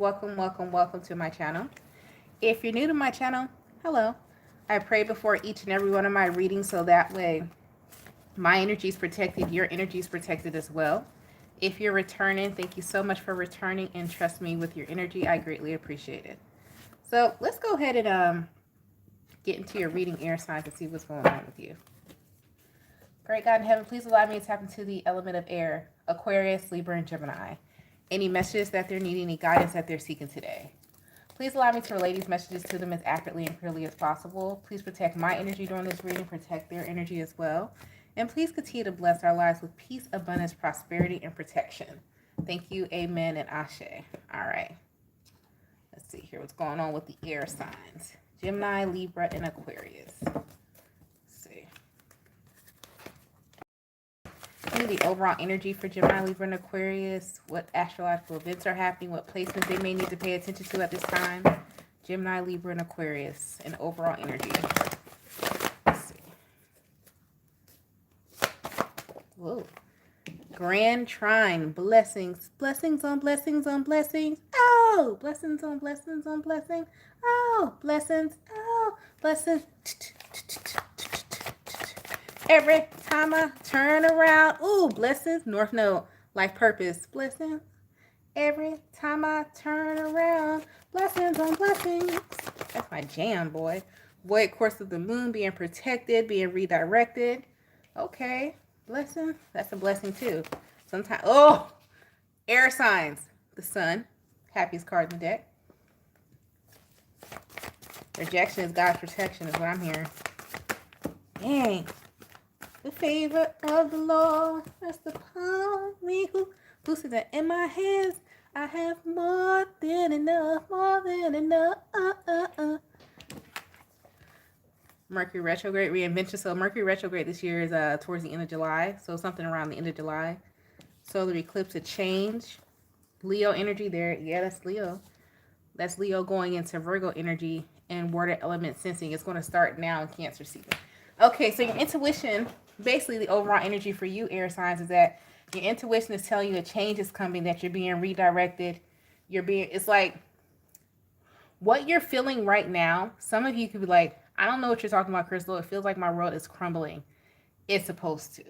Welcome, welcome, welcome to my channel. If you're new to my channel, hello. I pray before each and every one of my readings so that way my energy is protected, your energy is protected as well. If you're returning, thank you so much for returning and trust me with your energy. I greatly appreciate it. So let's go ahead and get into your reading, air signs, and see what's going on with you. Great God in heaven, please allow me to tap into the element of air, Aquarius, Libra, and Gemini. Any messages that they're needing, any guidance that they're seeking today. Please allow me to relay these messages to them as accurately and clearly as possible. Please protect my energy during this reading, protect their energy as well. And please continue to bless our lives with peace, abundance, prosperity, and protection. Thank you, amen, and ashe. All right. Let's see here what's going on with the air signs. Gemini, Libra, and Aquarius. The overall energy for Gemini, Libra, and Aquarius. What astrological events are happening? What placements they may need to pay attention to at this time? Gemini, Libra, and Aquarius. And overall energy. Let's see. Whoa. Grand Trine. Blessings. Blessings on blessings on blessings. Oh! Blessings on blessings on blessings. Oh! Blessings. Oh! Blessings. Every time I turn around, ooh, blessings, North Node, life purpose, blessings. Every time I turn around, blessings on blessings. That's my jam, boy. Void course of the moon, being protected, being redirected. Okay, blessing, that's a blessing too. Sometimes, oh, air signs, the sun, happiest card in the deck. Rejection is God's protection is what I'm hearing. Dang. The favor of the Lord rests upon me. Who said that? In my hands, I have more than enough, more than enough. Mercury retrograde, reinvention. So Mercury retrograde this year is towards the end of July. So something around the end of July. Solar eclipse, a change. Leo energy there. Yeah, that's Leo. That's Leo going into Virgo energy and water element sensing. It's going to start now in Cancer season. Okay, so your intuition, basically the overall energy for you, air signs, is that your intuition is telling you a change is coming, that you're being redirected. It's like what you're feeling right now. Some of you could be like, I don't know what you're talking about, Crystal. It feels like my world is crumbling. It's supposed to.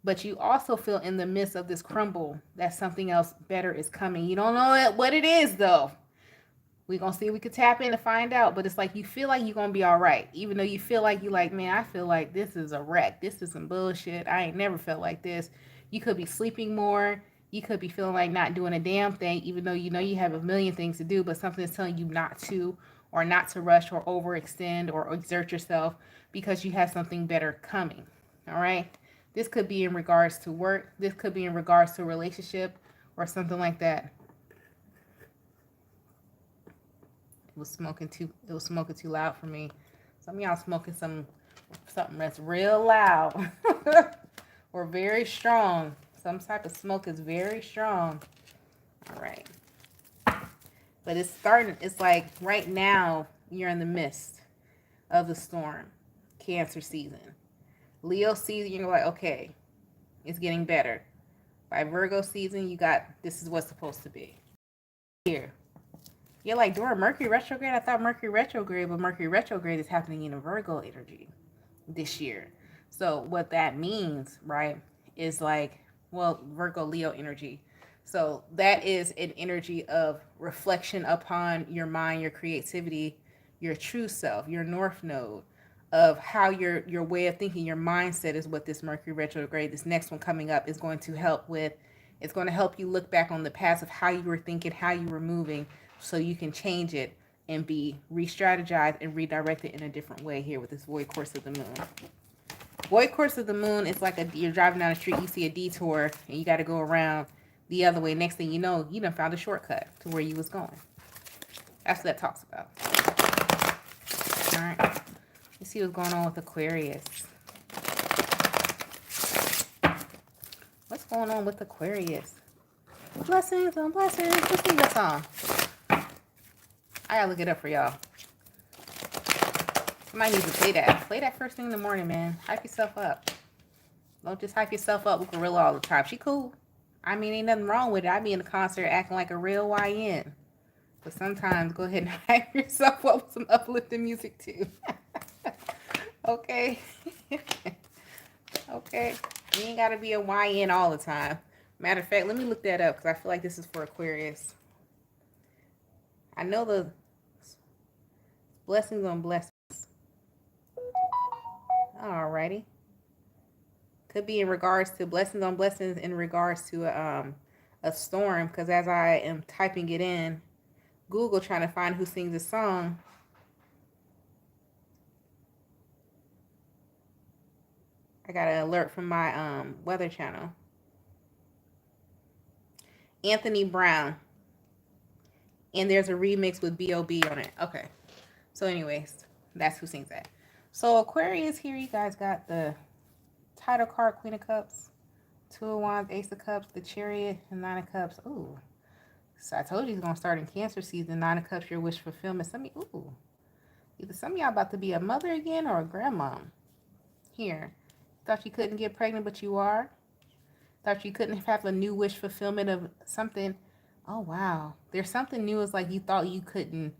But you also feel in the midst of this crumble that something else better is coming. You don't know what it is, though. We're going to see if we could tap in to find out. But it's like you feel like you're going to be all right. Even though you feel like man, I feel like this is a wreck. This is some bullshit. I ain't never felt like this. You could be sleeping more. You could be feeling like not doing a damn thing, even though you know you have a million things to do, but something is telling you not to, or not to rush or overextend or exert yourself because you have something better coming. All right? This could be in regards to work. This could be in regards to a relationship or something like that. It was smoking too loud for me. Some of y'all smoking something that's real loud or very strong. Some type of smoke is very strong. All right. But it's like right now you're in the midst of the storm. Cancer season. Leo season, you're like, okay, it's getting better. By Virgo season, you got, this is what's supposed to be. Here. You're like, during Mercury retrograde, I thought Mercury retrograde, but Mercury retrograde is happening in a Virgo energy this year. So what that means, right, is like, well, Virgo Leo energy. So that is an energy of reflection upon your mind, your creativity, your true self, your North Node, of how your way of thinking, your mindset is what this Mercury retrograde, this next one coming up, is going to help with. It's going to help you look back on the past of how you were thinking, how you were moving, so you can change it and be re-strategized and redirected in a different way here with this void course of the moon. Void course of the moon is like you're driving down the street, you see a detour, and you got to go around the other way. Next thing you know, you done found a shortcut to where you was going. That's what that talks about. All right. Let's see what's going on with Aquarius. What's going on with Aquarius? Blessings on blessings. Let's sing that song. I gotta look it up for y'all. Somebody needs to play that. Play that first thing in the morning, man. Hype yourself up. Don't just hype yourself up with Gorilla all the time. She cool. I mean, ain't nothing wrong with it. I be in the concert acting like a real YN. But sometimes go ahead and hype yourself up with some uplifting music too. Okay. Okay. You ain't got to be a YN all the time. Matter of fact, let me look that up because I feel like this is for Aquarius. I know the blessings on blessings. Alrighty. Could be in regards to blessings on blessings in regards to a storm, because as I am typing it in Google trying to find who sings the song, I got an alert from my weather channel. Anthony Brown. And there's a remix with B.O.B. on it. Okay. So anyways, that's who sings that. So Aquarius here, you guys got the title card, Queen of Cups, Two of Wands, Ace of Cups, the Chariot, and Nine of Cups. Ooh. So I told you it's going to start in Cancer season. Nine of Cups, your wish fulfillment. Either some of y'all about to be a mother again or a grandma. Here. Thought you couldn't get pregnant, but you are. Thought you couldn't have a new wish fulfillment of something. Oh, wow. There's something new. It's like you thought you couldn't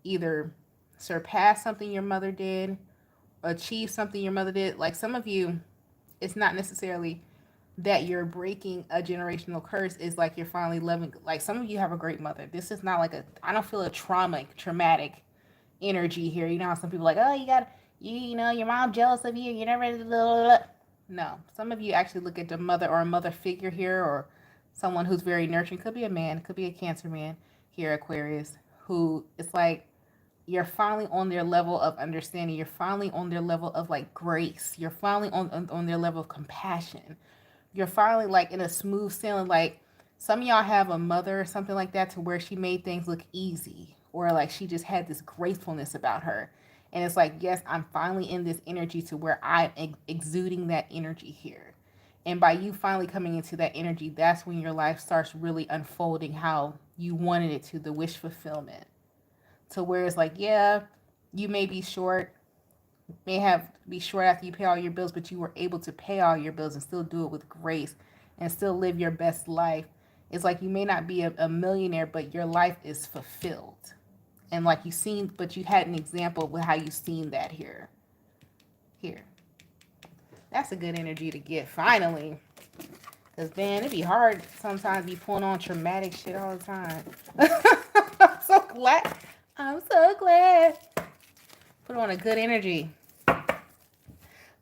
either surpass something your mother did, achieve something your mother did. Like some of you, it's not necessarily that you're breaking a generational curse. Is like you're finally loving. Like some of you have a great mother. This is not like I don't feel a traumatic energy here. You know how some people are like, oh, you know, your mom jealous of you. You never. Blah, blah, blah. No, some of you actually look at the mother or a mother figure here, or someone who's very nurturing. Could be a man, could be a Cancer man here, Aquarius, who it's like you're finally on their level of understanding. You're finally on their level of like grace. You're finally on their level of compassion. You're finally like in a smooth sailing. Like some of y'all have a mother or something like that to where she made things look easy, or like she just had this gracefulness about her. And it's like, yes, I'm finally in this energy to where I'm exuding that energy here. And by you finally coming into that energy, that's when your life starts really unfolding how you wanted it to, the wish fulfillment. To where it's like, yeah, you may be short, be short after you pay all your bills, but you were able to pay all your bills and still do it with grace and still live your best life. It's like you may not be a millionaire, but your life is fulfilled. And like but you had an example with how you seen that here. That's a good energy to get finally. Because, man, it'd be hard sometimes be pulling on traumatic shit all the time. I'm so glad. Put on a good energy.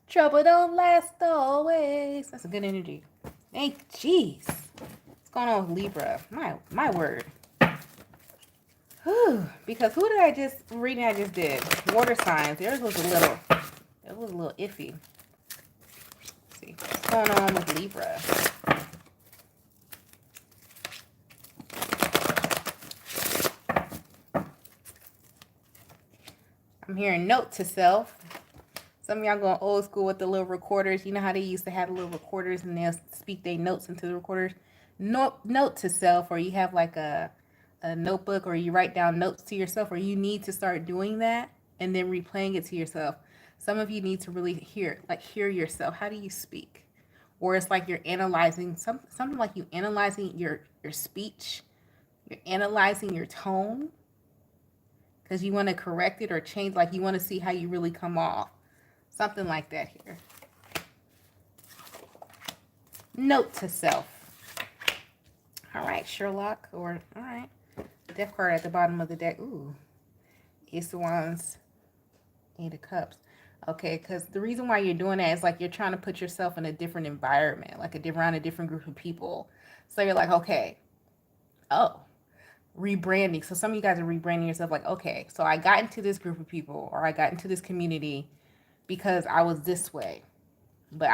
Trouble don't last always. That's a good energy. Hey, jeez. What's going on with Libra? My word. Whew. Because who did I just did? Water signs. Theirs was a little iffy. Let's see. What's going on with Libra? I'm hearing note to self. Some of y'all going old school with the little recorders. You know how they used to have the little recorders and they'll speak their notes into the recorders? Note to self, or you have like a notebook, or you write down notes to yourself, or you need to start doing that and then replaying it to yourself. Some of you need to really hear yourself. How do you speak? Or it's like you're analyzing something like you analyzing your speech. You're analyzing your tone because you want to correct it or change, like you want to see how you really come off. Something like that here. Note to self. All right, Sherlock, all right. Death card at the bottom of the deck. Ooh. Ace of Wands, Eight of Cups. Okay, because the reason why you're doing that is like you're trying to put yourself in a different environment, like around a different group of people. So you're like, okay, rebranding. So some of you guys are rebranding yourself like, okay, so I got into this group of people, or I got into this community because I was this way. But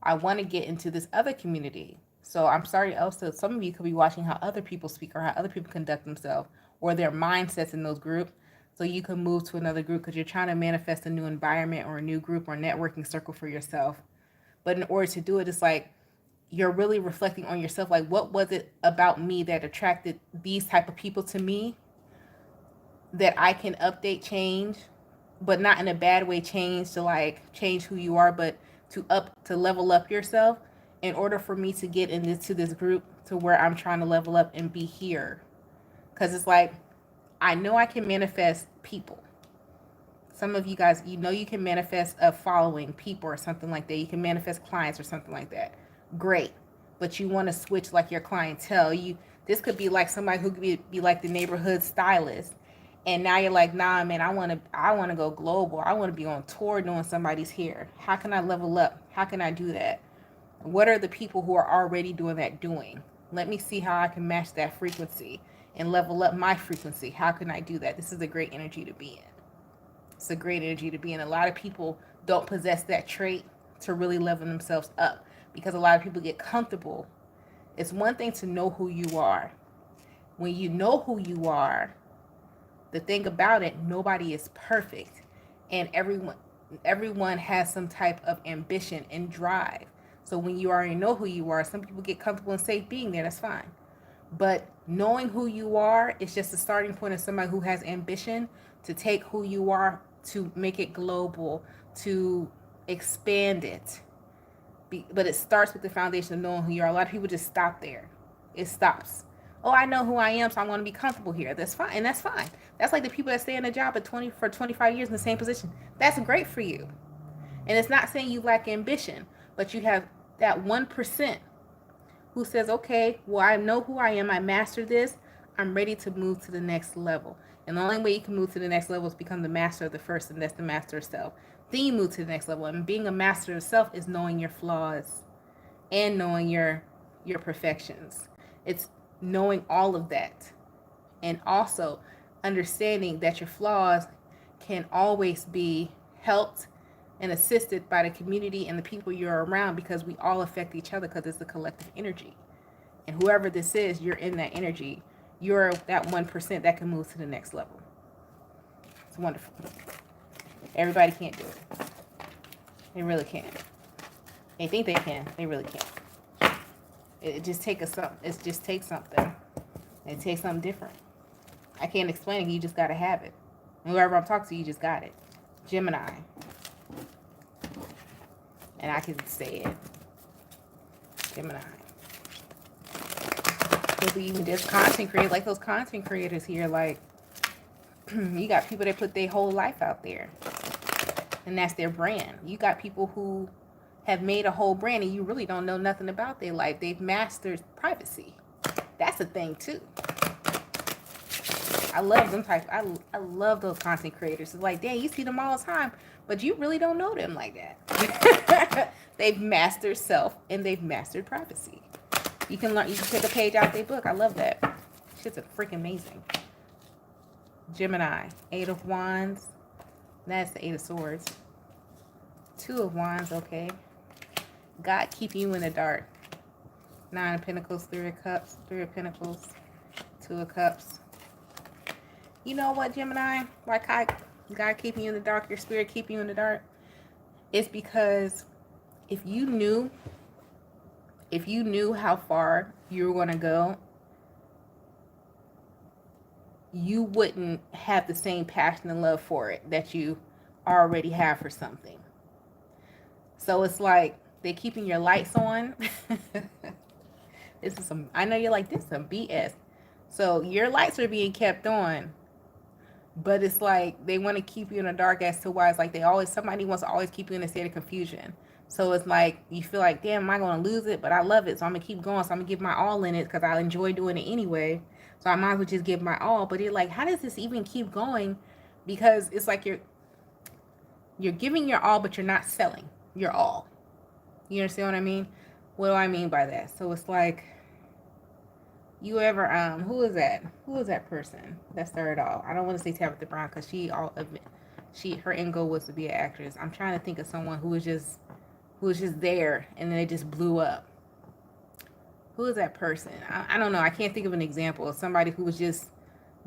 I want to get into this other community. So I'm sorry also, some of you could be watching how other people speak or how other people conduct themselves or their mindsets in those groups. So you can move to another group because you're trying to manifest a new environment or a new group or networking circle for yourself. But in order to do it, it's like you're really reflecting on yourself. Like, what was it about me that attracted these type of people to me that I can update, change, but not in a bad way, change who you are, but to level up yourself in order for me to get into this group to where I'm trying to level up and be here. Because it's like I know I can manifest people. Some of you guys, you know, you can manifest a following, people or something like that. You can manifest clients or something like that. Great. But you want to switch like your clientele. This could be like somebody who could be like the neighborhood stylist. And now you're like, nah, man, I wanna go global. I want to be on tour doing somebody's hair. How can I level up? How can I do that? What are the people who are already doing that doing? Let me see how I can match that frequency and level up my frequency. How can I do that? This is a great energy to be in. It's a great energy to be in. A lot of people don't possess that trait to really level themselves up because a lot of people get comfortable. It's one thing to know who you are. When you know who you are, the thing about it, nobody is perfect, and everyone has some type of ambition and drive. So when you already know who you are, some people get comfortable and safe being there. That's fine. But knowing who you are is just a starting point of somebody who has ambition to take who you are, to make it global, to expand it. But it starts with the foundation of knowing who you are. A lot of people just stop there. It stops. Oh, I know who I am, so I want to be comfortable here. That's fine. And that's fine. That's like the people that stay in a job for 25 years in the same position. That's great for you. And it's not saying you lack ambition, but you have that 1% who says, okay, well, I know who I am. I mastered this. I'm ready to move to the next level. And the only way you can move to the next level is become the master of the first, and that's the master of self. Then you move to the next level. And being a master of self is knowing your flaws and knowing your perfections. It's knowing all of that. And also understanding that your flaws can always be helped and assisted by the community and the people you're around, because we all affect each other because it's a collective energy. And whoever this is, you're in that energy. You're that 1% that can move to the next level. It's wonderful. Everybody can't do it. They really can't. They think they can. They really can't. It just takes something. It just takes something. It takes something different. I can't explain it. You just got to have it. And whoever I'm talking to, you just got it. Gemini. And I can say it. Gemini. Maybe even just content create, like those content creators here. Like, you got people that put their whole life out there. And that's their brand. You got people who have made a whole brand and you really don't know nothing about their life. They've mastered privacy. That's a thing too. I love them type. I love those content creators. It's like, dang, you see them all the time, but you really don't know them like that. They've mastered self and they've mastered privacy. You can learn. You can take a page out of their book. I love that. Shit's freaking amazing. Gemini, 8 of Wands. That's the 8 of Swords. 2 of Wands. Okay. God keep you in the dark. 9 of Pentacles, 3 of Cups, 3 of Pentacles, 2 of Cups. You know what, Gemini? Why God keep you in the dark, your spirit keep you in the dark? It's because if you knew how far you were going to go, you wouldn't have the same passion and love for it that you already have for something. So it's like they're keeping your lights on. I know you're like, this is some BS. So your lights are being kept on, but it's like they want to keep you in the dark as to why. It's like somebody wants to always keep you in a state of confusion. So it's like you feel like, damn, am I going to lose it? But I love it, so I'm going to keep going. So I'm going to give my all in it because I enjoy doing it anyway. So I might as well just give my all. But you're like, how does this even keep going? Because it's like you're giving your all, but you're not selling your all. You understand what I mean? What do I mean by that? So it's like, you ever, who is that? Who is that person that started off? I don't want to say Tabitha Brown because her end goal was to be an actress. I'm trying to think of someone who was just there and then they just blew up. Who is that person? I don't know. I can't think of an example of somebody who was just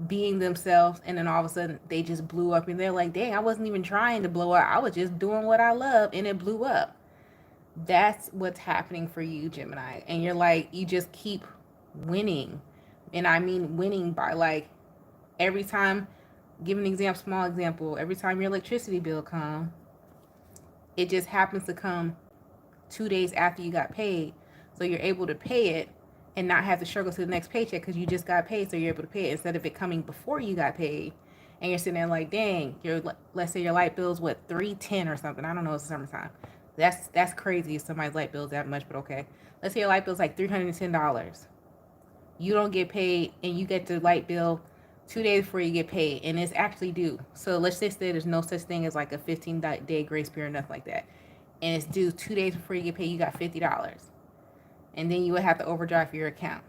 being themselves and then all of a sudden they just blew up and they're like, dang, I wasn't even trying to blow up. I was just doing what I love and it blew up. That's what's happening for you, Gemini. And you're like, you just keep winning. And I mean winning by like every time, give an example, small example, every time your electricity bill comes, it just happens to come 2 days after you got paid. So you're able to pay it and not have to struggle to the next paycheck because you just got paid, so you're able to pay it instead of it coming before you got paid. And you're sitting there like, dang, let's say your light bill's what, $310 or something. I don't know, it's summertime. That's crazy if somebody's light bill's that much, but okay. Let's say your light bill's like $310. You don't get paid, and you get the light bill 2 days before you get paid, and it's actually due. So let's just say there's no such thing as like a 15-day grace period, nothing like that. And it's due 2 days before you get paid, you got $50. And then you would have to overdraft your account.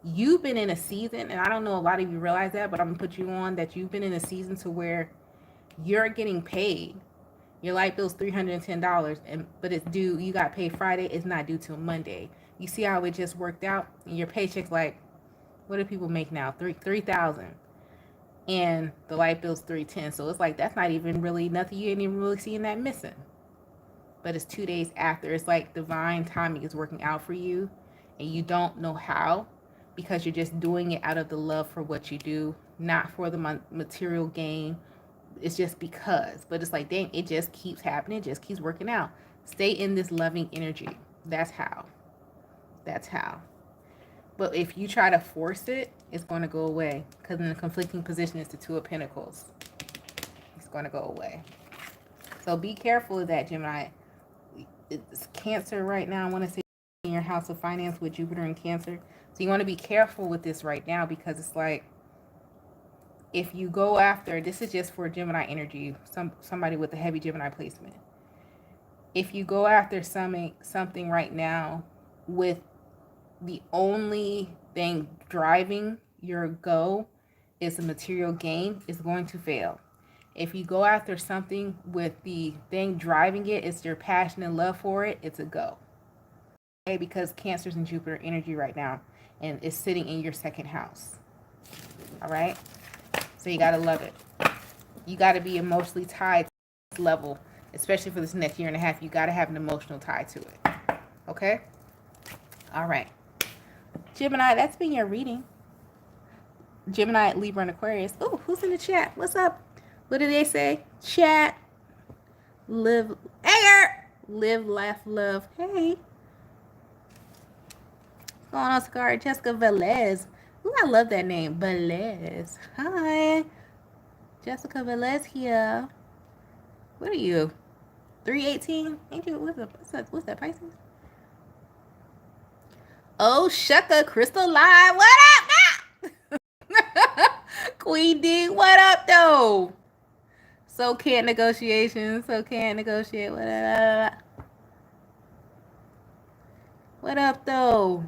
You've been in a season, and I don't know a lot of you realize that, but I'm going to put you on that you've been in a season to where you're getting paid. Your light bill's $310, but it's due, you got paid Friday, it's not due till Monday. You see how it just worked out? And your paycheck's like, what do people make now? $3,000. And the light bill's $310. So it's like, that's not even really nothing. You ain't even really seeing that missing. But it's 2 days after. It's like divine timing is working out for you, and you don't know how, because you're just doing it out of the love for what you do, not for the material gain. It's just because. But it's like, dang, it just keeps happening. It just keeps working out. Stay in this loving energy. That's how. That's how. But if you try to force it, it's going to go away. Because in the conflicting position is the Two of Pentacles. It's going to go away. So be careful of that, Gemini. It's Cancer right now. I want to say in your house of finance with Jupiter and Cancer. So you want to be careful with this right now, because it's like, if you go after, this is just for Gemini energy, somebody with a heavy Gemini placement. If you go after something right now with the only thing driving your go is a material gain, is going to fail. If you go after something with the thing driving it, it's your passion and love for it, it's a go. Okay, because Cancer's in Jupiter energy right now, and it's sitting in your second house. All right? So you got to love it. You got to be emotionally tied to this level, especially for this next year and a half. You got to have an emotional tie to it. Okay? All right. Gemini, that's been your reading. Gemini, Libra, and Aquarius. Oh, who's in the chat? What's up? What did they say? Chat. Live. Hey, live, laugh, love. Hey. What's going on, Scar? Jessica Velez. Ooh, I love that name. Velez. Hi. Jessica Velez here. What are you? 318? Ain't you? What's that, Pisces? Oh, shucka, Crystal Live. What up, now? Queen D, what up, though? So can't negotiations. So can't negotiate. What up, though?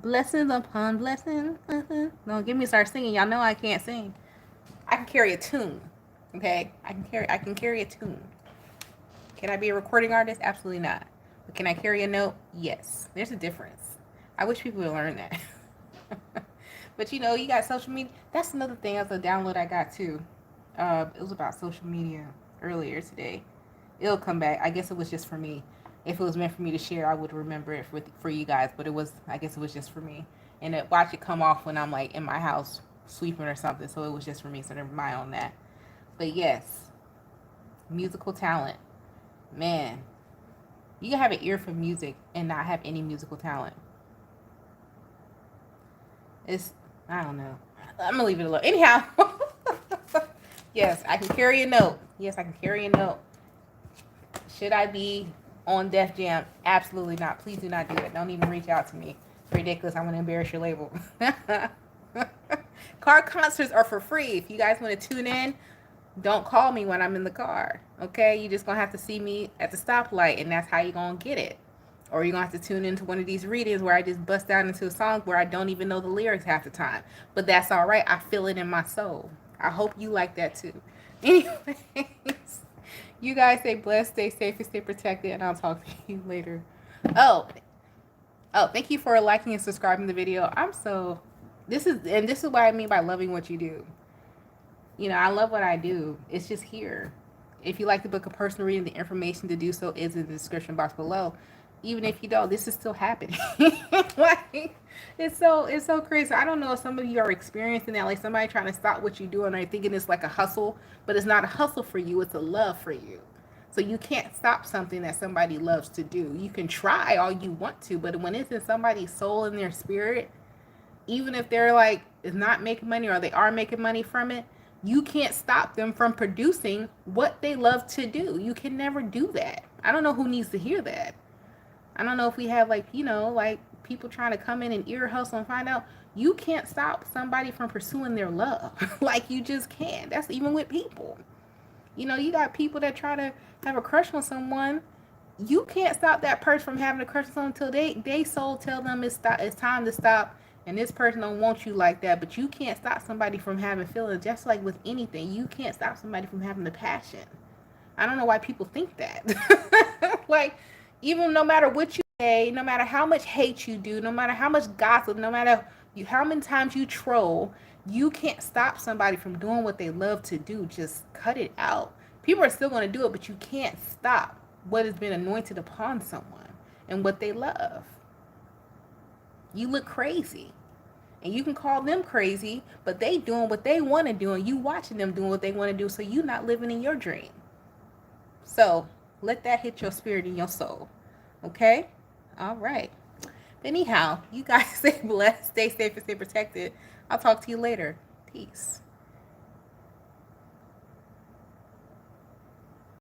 Blessings upon blessings. Don't get me start singing. Y'all know I can't sing. I can carry a tune. Okay? I can carry a tune. Can I be a recording artist? Absolutely not. But can I carry a note? Yes. There's a difference. I wish people would learn that. But you know, you got social media. That's another thing. That's a download I got too. It was about social media earlier today. It'll come back. I guess it was just for me. If it was meant for me to share, I would remember it for you guys. But I guess it was just for me. And watch it come off when I'm like in my house sweeping or something. So it was just for me. So never mind on that. But yes, musical talent. Man, you can have an ear for music and not have any musical talent. I don't know. I'm going to leave it alone. Anyhow, yes, I can carry a note. Yes, I can carry a note. Should I be on Def Jam? Absolutely not. Please do not do it. Don't even reach out to me. It's ridiculous. I want to embarrass your label. Car concerts are for free. If you guys want to tune in, don't call me when I'm in the car. Okay? You're just going to have to see me at the stoplight, and that's how you're going to get it. Or you're going to have to tune into one of these readings where I just bust down into a song where I don't even know the lyrics half the time. But that's all right. I feel it in my soul. I hope you like that too. Anyways, you guys stay blessed, stay safe, and stay protected, and I'll talk to you later. Oh, thank you for liking and subscribing to the video. This is what I mean by loving what you do. You know, I love what I do. It's just here. If you like to book a personal reading, the information to do so is in the description box below. Even if you don't, this is still happening. Like, it's so crazy. I don't know if some of you are experiencing that, like somebody trying to stop what you're doing or thinking it's like a hustle, but it's not a hustle for you. It's a love for you. So you can't stop something that somebody loves to do. You can try all you want to, but when it's in somebody's soul and their spirit, even if they're like is not making money or they are making money from it, you can't stop them from producing what they love to do. You can never do that. I don't know who needs to hear that. I don't know if we have like, like people trying to come in and ear hustle and find out. You can't stop somebody from pursuing their love. Like you just can't. That's even with people. You got people that try to have a crush on someone. You can't stop that person from having a crush on someone until they soul tell them it's time to stop, and this person don't want you like that. But you can't stop somebody from having feelings. Just like with anything, you can't stop somebody from having the passion. I don't know why people think that. Like, even no matter what you say, no matter how much hate you do, no matter how much gossip, no matter how many times you troll, you can't stop somebody from doing what they love to do. Just cut it out. People are still going to do it, but you can't stop what has been anointed upon someone and what they love. You look crazy. And you can call them crazy, but they doing what they want to do, and you watching them doing what they want to do, so you not living in your dream. So let that hit your spirit and your soul. Okay? All right. Anyhow, you guys stay blessed, stay safe, and stay protected. I'll talk to you later. Peace.